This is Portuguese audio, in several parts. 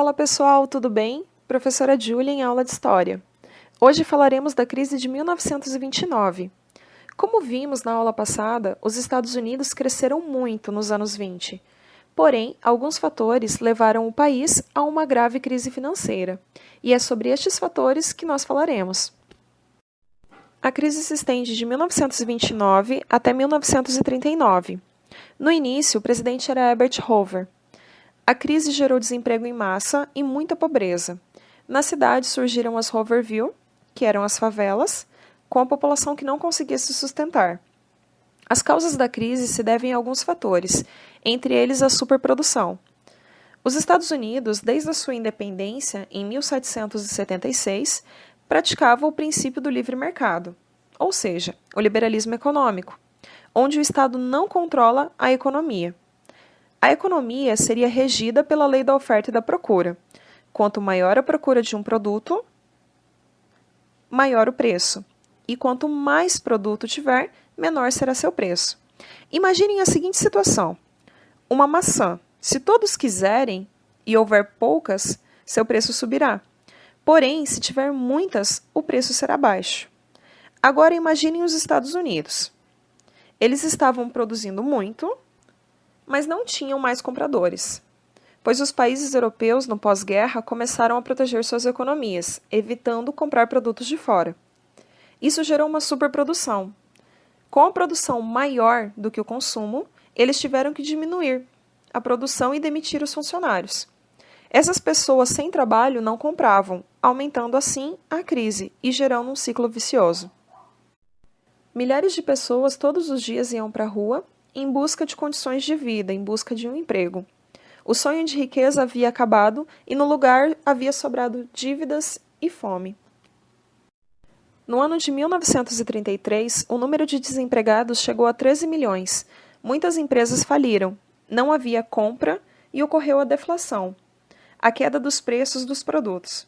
Fala pessoal, tudo bem? Professora Júlia em aula de História. Hoje falaremos da crise de 1929. Como vimos na aula passada, os Estados Unidos cresceram muito nos anos 20. Porém, alguns fatores levaram o país a uma grave crise financeira. E é sobre estes fatores que nós falaremos. A crise se estende de 1929 até 1939. No início, o presidente era Herbert Hoover. A crise gerou desemprego em massa e muita pobreza. Na cidade surgiram as Hooverville, que eram as favelas, com a população que não conseguia se sustentar. As causas da crise se devem a alguns fatores, entre eles a superprodução. Os Estados Unidos, desde a sua independência, em 1776, praticavam o princípio do livre mercado, ou seja, o liberalismo econômico, onde o Estado não controla a economia. A economia seria regida pela lei da oferta e da procura. Quanto maior a procura de um produto, maior o preço. E quanto mais produto tiver, menor será seu preço. Imaginem a seguinte situação. Uma maçã. Se todos quiserem e houver poucas, seu preço subirá. Porém, se tiver muitas, o preço será baixo. Agora imaginem os Estados Unidos. Eles estavam produzindo muito, mas não tinham mais compradores, pois os países europeus no pós-guerra começaram a proteger suas economias, evitando comprar produtos de fora. Isso gerou uma superprodução. Com a produção maior do que o consumo, eles tiveram que diminuir a produção e demitir os funcionários. Essas pessoas sem trabalho não compravam, aumentando assim a crise e gerando um ciclo vicioso. Milhares de pessoas todos os dias iam para a rua em busca de condições de vida, em busca de um emprego. O sonho de riqueza havia acabado e no lugar havia sobrado dívidas e fome. No ano de 1933, o número de desempregados chegou a 13 milhões. Muitas empresas faliram, não havia compra e ocorreu a deflação, a queda dos preços dos produtos.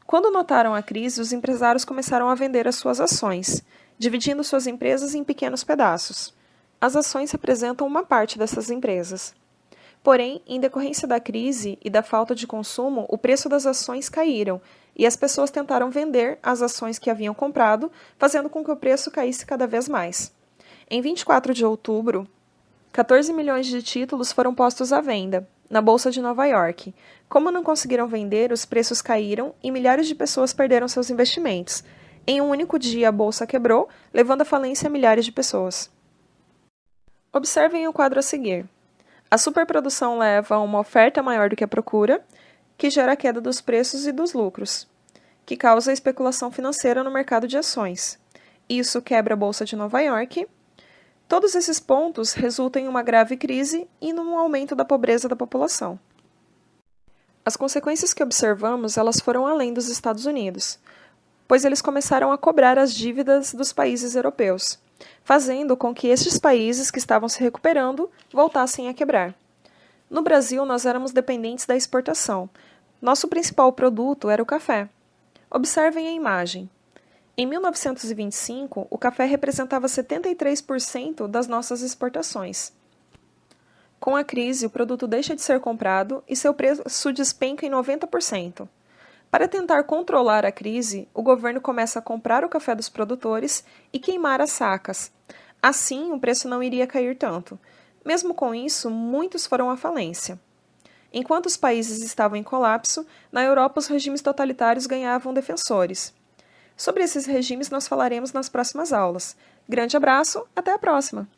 Quando notaram a crise, os empresários começaram a vender as suas ações, dividindo suas empresas em pequenos pedaços. As ações representam uma parte dessas empresas. Porém, em decorrência da crise e da falta de consumo, o preço das ações caíram e as pessoas tentaram vender as ações que haviam comprado, fazendo com que o preço caísse cada vez mais. Em 24 de outubro, 14 milhões de títulos foram postos à venda na Bolsa de Nova York. Como não conseguiram vender, os preços caíram e milhares de pessoas perderam seus investimentos. Em um único dia, a bolsa quebrou, levando à falência milhares de pessoas. Observem o quadro a seguir. A superprodução leva a uma oferta maior do que a procura, que gera a queda dos preços e dos lucros, que causa a especulação financeira no mercado de ações. Isso quebra a Bolsa de Nova York. Todos esses pontos resultam em uma grave crise e num aumento da pobreza da população. As consequências que observamos, elas foram além dos Estados Unidos, pois eles começaram a cobrar as dívidas dos países europeus, fazendo com que estes países que estavam se recuperando voltassem a quebrar. No Brasil, nós éramos dependentes da exportação. Nosso principal produto era o café. Observem a imagem. Em 1925, o café representava 73% das nossas exportações. Com a crise, o produto deixa de ser comprado e seu preço despenca em 90%. Para tentar controlar a crise, o governo começa a comprar o café dos produtores e queimar as sacas. Assim, o preço não iria cair tanto. Mesmo com isso, muitos foram à falência. Enquanto os países estavam em colapso, na Europa os regimes totalitários ganhavam defensores. Sobre esses regimes nós falaremos nas próximas aulas. Grande abraço, até a próxima!